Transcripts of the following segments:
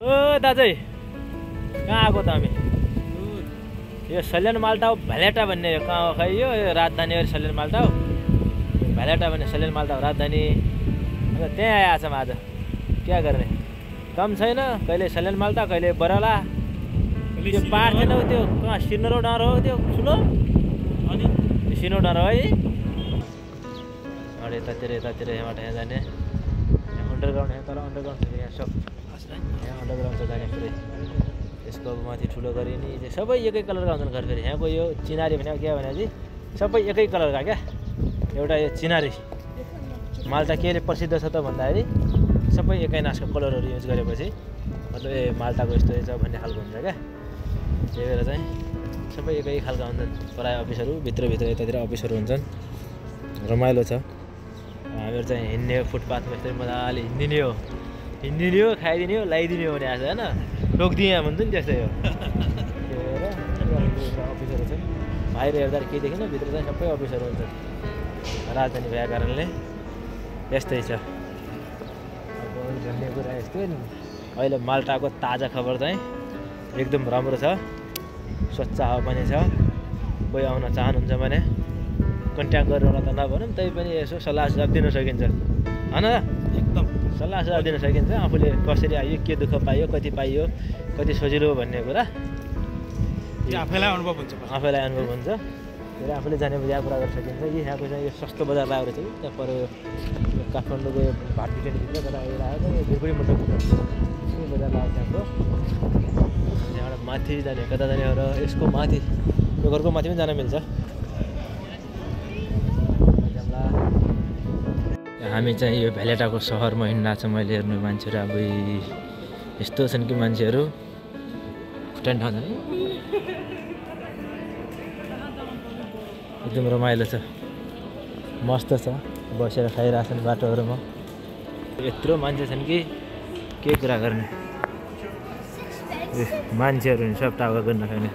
ओ दाजु कहाँ आएको त हामी? यो सल्यान माल्टा हो भ्यालेटा भन्ने कहाँ हो खै यो राजधानी हो सल्यान माल्टा हो भ्यालेटा भन्ने सल्यान माल्टा हो राजधानी। अन्त त्यहाँ आएछ म आज क्या गर्ने काम छैन। कहिले सल्यान माल्टा कहिले बराला त्यो पाहाड छैन त्यो कहाँ सिनरो डाँडो हो त्यो ठुलो अनि सिनो डाँडो है अरे यतातिर यहाँबाट यहाँ जाने अन्डरग्राउन्ड यहाँ तर अन्डरग्राउन्ड छ यहाँ सब यहाँ अन्डरग्राउन्ड छ जाने पुरै। यसको अब माथि ठुलो गरे नि सबै एकै कलरका हुन्छन् घर फेरि। यहाँको यो चिनारी भनेको के भनेपछि सबै एकै कलरका क्या। एउटा यो चिनारी माल्टा केले प्रसिद्ध छ त भन्दाखेरि सबै एकै नासको कलरहरू युज गरेपछि मतलब ए माल्टाको यस्तो छ भन्ने खालको हुन्छ क्या। त्यही भएर चाहिँ सबै एकै खालका हुन्छन् प्रायः अफिसहरू भित्रभित्र यतातिर अफिसहरू हुन्छन्। रमाइलो छ। हामीहरू चाहिँ हिँड्ने हो फुटपाथमा यस्तै मजाले हिँडिदिने हो खाइदिने हो लगाइदिने हो भने आज होइन टोकिदिएँ हुन्छ नि त्यस्तै हो। त्यही भएर अफिसहरू छन् बाहिर हेर्दा केही देखिन भित्र चाहिँ सबै अफिसहरू हुन्छन् राजधानी भएको कारणले यस्तै छ। अब भन्ने कुरा यस्तै नि अहिले माल्टाको ताजा खबर चाहिँ एकदम राम्रो छ। स्वच्छ हावापानी छ। कोही आउन चाहनुहुन्छ भने कन्ट्याक्ट गरेर त नभनौँ तै पनि यसो सल्लाह सुझाव दिन सकिन्छ होइन एकदम सल्लाह सुझाव दिन सकिन्छ। आफूले कसरी आयो के दुःख पाइयो कति पाइयो कति सजिलो भन्ने कुरा आफैलाई अनुभव हुन्छ फेरि आफूले जाने बुझाएको कुरा गर्न सकिन्छ। यहाँको चाहिँ यो सस्तो बजार लागेको छ त्यहाँ पर काठमाडौँको यो भाटभित्रभित्र तर यो लागेको यो भिरपुरी मण्डप बजार लागेको यहाँबाट माथि जाने कता जाने र यसको माथि यो घरको माथि पनि जान मिल्छ। हामी चाहिँ यो भ्यालेटाको सहरमा हिँड्दा छ। मैले हेर्नु मान्छेहरू अब यस्तो छन् कि मान्छेहरू टेन्ट ठाउँ एकदम रमाइलो छ मस्त छ बसेर खाइरहेछन् बाटोहरूमा। यत्रो मान्छे छन् कि के कुरा गर्ने मान्छेहरू नि सब टाउका गर्न खाने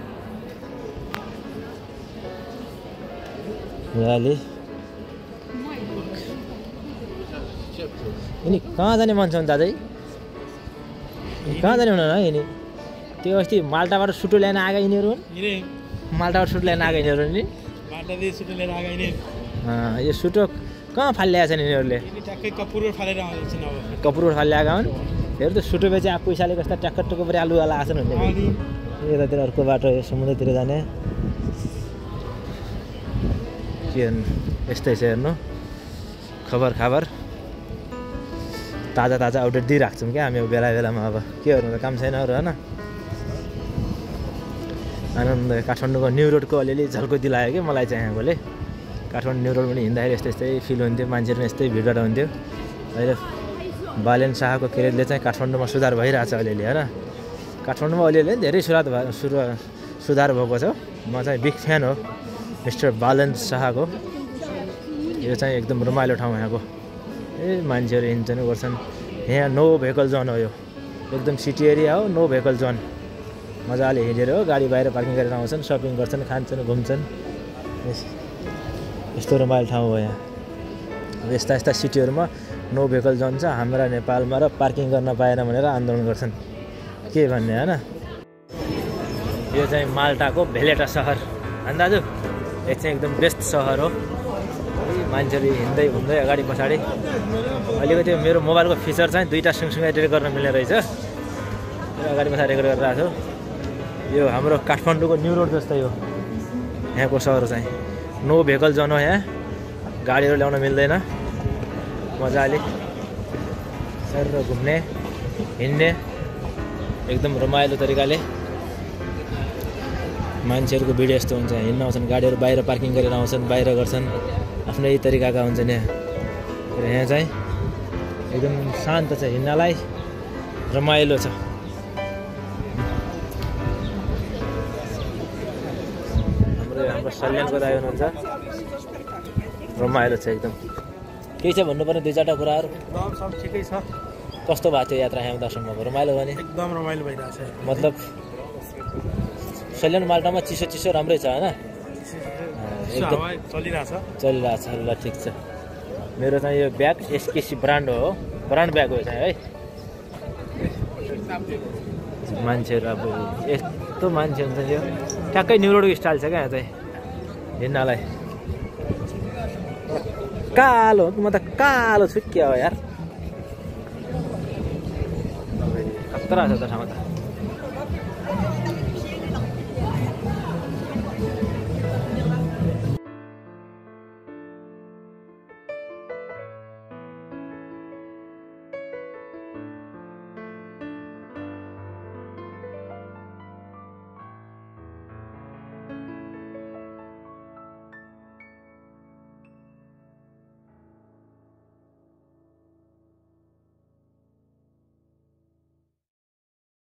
मजाले। यिनी कहाँ जाने मन छ भने दाजु कहाँ जाने हुन यिनी त्यो अस्ति माल्टाबाट सुटो ल्याएर आएका यिनीहरू माल्टाबाट सुटो ल्याएर आएका यिनीहरू नि यो सुटो कहाँ फालिरहेको छन् यिनीहरूले कपुरबाट फालिरहेका हुन्। हेर त सुटो बेची अब पैसाले कस्ता ट्याक्कर टुक्को परि आलुवाला आछन् भन्ने यतातिर अर्को बाटो यो समुद्रतिर जाने के हेर्नु यस्तै छ हेर्नु खबर ताजा अपडेट दिइरहेको छौँ क्या हामी बेला बेलामा। अब के गर्नु त काम छैन अरू होइन। आनन्द काठमाडौँको न्यु रोडको अलिअलि झल्को दिलायो कि मलाई चाहिँ यहाँकोले। काठमाडौँ न्यु रोड पनि हिँड्दाखेरि यस्तै फिल हुन्थ्यो मान्छेहरू पनि यस्तै भिडभाड हुन्थ्यो। अहिले बालेन शाहको क्रेजले चाहिँ काठमाडौँमा सुधार भइरहेछ अलिअलि होइन। काठमाडौँमा अलिअलि धेरै सुधार भएको छ। म चाहिँ बिग फ्यान हो मिस्टर बालेन शाहको। यो चाहिँ एकदम रमाइलो ठाउँ यहाँको मान्छेहरू हिँड्छन् गर्छन्। यहाँ नो भेहिकल जोन हो यो एकदम सिटी एरिया हो नो भेहिकल जोन। मजाले हिँडेर हो गाडी बाहिर पार्किङ गरेर आउँछन् सपिङ गर्छन् खान्छन् घुम्छन् यस्तो रमाइलो ठाउँ हो यहाँ। अब यस्ता सिटीहरूमा नो भेहिकल जोन छ। हाम्रा नेपालमा र पार्किङ गर्न पाएन भनेर आन्दोलन गर्छन् के भन्ने होइन। यो चाहिँ माल्टाको भ्यालेटा सहर होइन दाजु यो चाहिँ एकदम बेस्ट सहर हो। मान्छेहरू हिँड्दै घुम्दै अगाडि पछाडि अलिकति मेरो मोबाइलको फिचर चाहिँ दुईवटा सँगसँगै रेकर्ड गर्न मिल्ने रहेछ। अगाडि पछाडि रेकर्ड गरिरहेको छु। यो हाम्रो काठमाडौँको न्यु रोड जस्तै हो यहाँको सहर चाहिँ नो भेहिकल जोन हो। यहाँ गाडीहरू ल्याउन मिल्दैन मजाले सर घुम्ने हिँड्ने एकदम रमाइलो तरिकाले मान्छेहरूको भिड यस्तो हुन्छ हिँड्न आउँछन् गाडीहरू बाहिर पार्किङ गरेर आउँछन् बाहिर गर्छन् आफ्नै तरिकाका हुन्छन् यहाँ। यहाँ चाहिँ एकदम शान्त छ हिँड्नलाई रमाइलो छ। हाम्रो सल्यानको दाइ हुनुहुन्छ रमाइलो छ एकदम। केही छ भन्नुपर्ने दुई चारवटा कुराहरू सब ठिकै छ। कस्तो भएको थियो यात्रा यहाँ आउँदासम्मको रमाइलो भयो नि एकदम रमाइलो भइरहेछ। मतलब सल्यान माल्टामा चिसो राम्रै छ होइन एकदम चलिरहेछ ल ठिक छ। मेरो चाहिँ यो ब्याग एसकेसी ब्रान्ड हो ब्रान्ड ब्याग हो चाहिँ है मान्छेहरू अब यस्तो मान्छे हुन्छ यो ठ्याक्कै न्यु रोडको स्टाइल छ क्या चाहिँ हिँड्नलाई कालो म त कालो छु क्या हो यार खतरा छ त ठाउँ त